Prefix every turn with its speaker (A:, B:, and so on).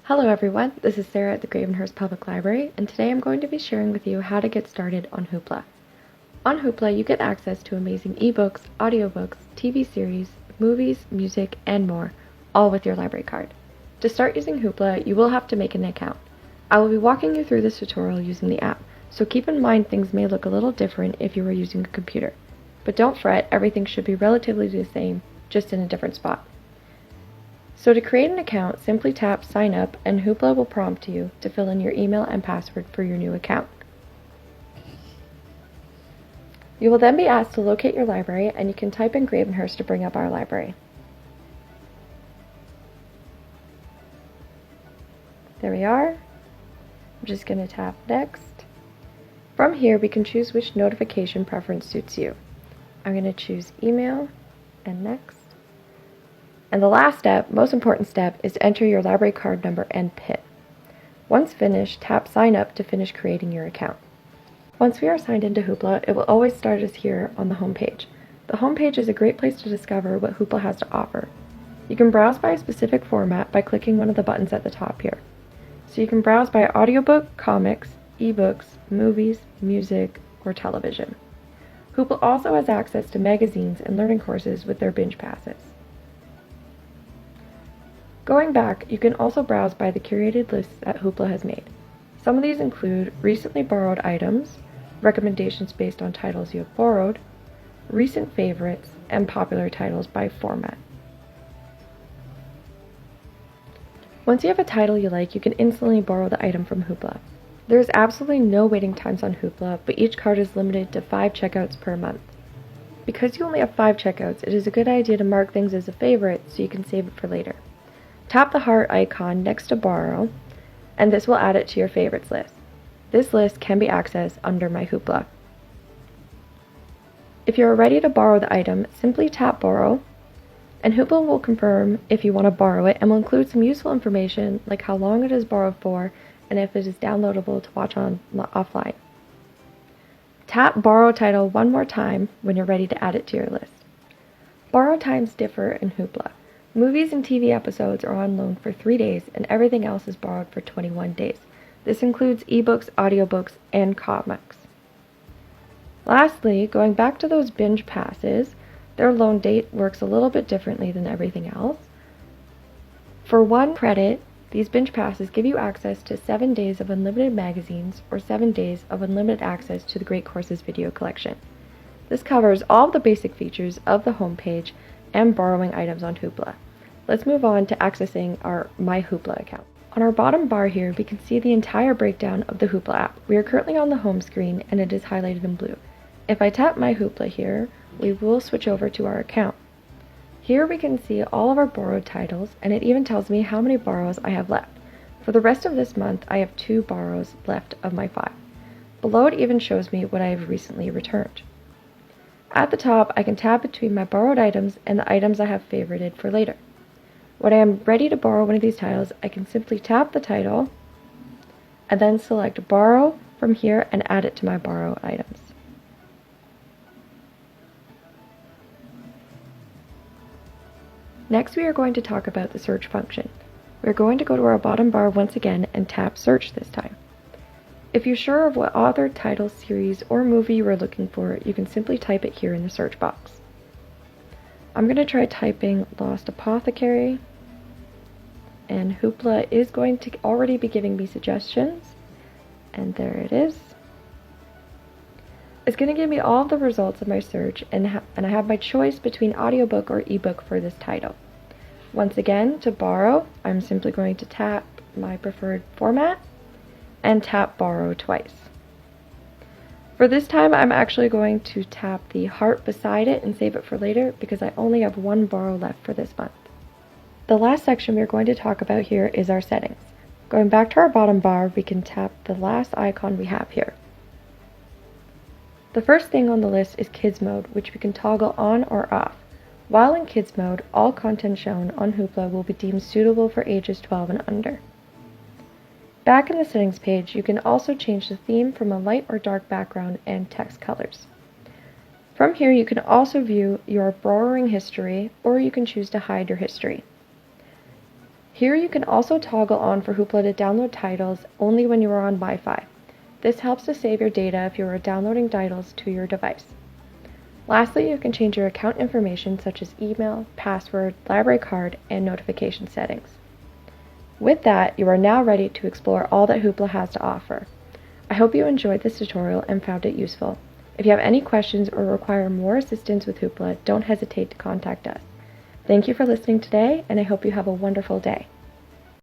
A: Hello everyone, this is Sarah at the Gravenhurst Public Library, and today I'm going to be sharing with you how to get started on Hoopla. On Hoopla, you get access to amazing ebooks, audiobooks, TV series, movies, music, and more, all with your library card. To start using Hoopla, you will have to make an account. I will be walking you through this tutorial using the app, so keep in mind things may look a little different if you were using a computer. But don't fret, everything should be relatively the same, just in a different spot. So to create an account, simply tap Sign Up and Hoopla will prompt you to fill in your email and password for your new account. You will then be asked to locate your library, and you can type in Gravenhurst to bring up our library. There we are. I'm just going to tap Next. From here, we can choose which notification preference suits you. I'm going to choose Email and Next. And the last step, most important step, is to enter your library card number and PIN. Once finished, tap Sign Up to finish creating your account. Once we are signed into Hoopla, it will always start us here on the home page. The home page is a great place to discover what Hoopla has to offer. You can browse by a specific format by clicking one of the buttons at the top here. So you can browse by audiobook, comics, ebooks, movies, music, or television. Hoopla also has access to magazines and learning courses with their binge passes. Going back, you can also browse by the curated lists that Hoopla has made. Some of these include recently borrowed items, recommendations based on titles you have borrowed, recent favorites, and popular titles by format. Once you have a title you like, you can instantly borrow the item from Hoopla. There is absolutely no waiting times on Hoopla, but each card is limited to 5 checkouts per month. Because you only have 5 checkouts, it is a good idea to mark things as a favorite so you can save it for later. Tap the heart icon next to Borrow, and this will add it to your favorites list. This list can be accessed under My Hoopla. If you are ready to borrow the item, simply tap Borrow, and Hoopla will confirm if you want to borrow it and will include some useful information like how long it is borrowed for and if it is downloadable to watch offline. Tap Borrow Title one more time when you're ready to add it to your list. Borrow times differ in Hoopla. Movies and TV episodes are on loan for 3 days, and everything else is borrowed for 21 days. This includes ebooks, audiobooks, and comics. Lastly, going back to those binge passes, their loan date works a little bit differently than everything else. For 1 credit, these binge passes give you access to 7 days of unlimited magazines or 7 days of unlimited access to the Great Courses video collection. This covers all of the basic features of the homepage and borrowing items on Hoopla. Let's move on to accessing our My Hoopla account. On our bottom bar here, we can see the entire breakdown of the Hoopla app. We are currently on the home screen and it is highlighted in blue. If I tap My Hoopla here, we will switch over to our account. Here we can see all of our borrowed titles, and it even tells me how many borrows I have left. For the rest of this month, I have 2 borrows left of my 5. Below it even shows me what I have recently returned. At the top, I can tab between my borrowed items and the items I have favorited for later. When I am ready to borrow one of these titles, I can simply tap the title and then select Borrow from here and add it to my borrowed items. Next, we are going to talk about the search function. We are going to go to our bottom bar once again and tap Search this time. If you're sure of what author, title, series, or movie you are looking for, you can simply type it here in the search box. I'm going to try typing Lost Apothecary, and Hoopla is going to already be giving me suggestions, and there it is. It's going to give me all of the results of my search, and I have my choice between audiobook or ebook for this title. Once again, to borrow, I'm simply going to tap my preferred format and tap Borrow twice. For this time, I'm actually going to tap the heart beside it and save it for later because I only have 1 borrow left for this month. The last section we're going to talk about here is our settings. Going back to our bottom bar, we can tap the last icon we have here. The first thing on the list is Kids Mode, which we can toggle on or off. While in Kids Mode, all content shown on Hoopla will be deemed suitable for ages 12 and under. Back in the settings page, you can also change the theme from a light or dark background and text colors. From here, you can also view your borrowing history, or you can choose to hide your history. Here you can also toggle on for Hoopla to download titles only when you are on Wi-Fi. This helps to save your data if you are downloading titles to your device. Lastly, you can change your account information such as email, password, library card, and notification settings. With that, you are now ready to explore all that Hoopla has to offer. I hope you enjoyed this tutorial and found it useful. If you have any questions or require more assistance with Hoopla, don't hesitate to contact us. Thank you for listening today, and I hope you have a wonderful day.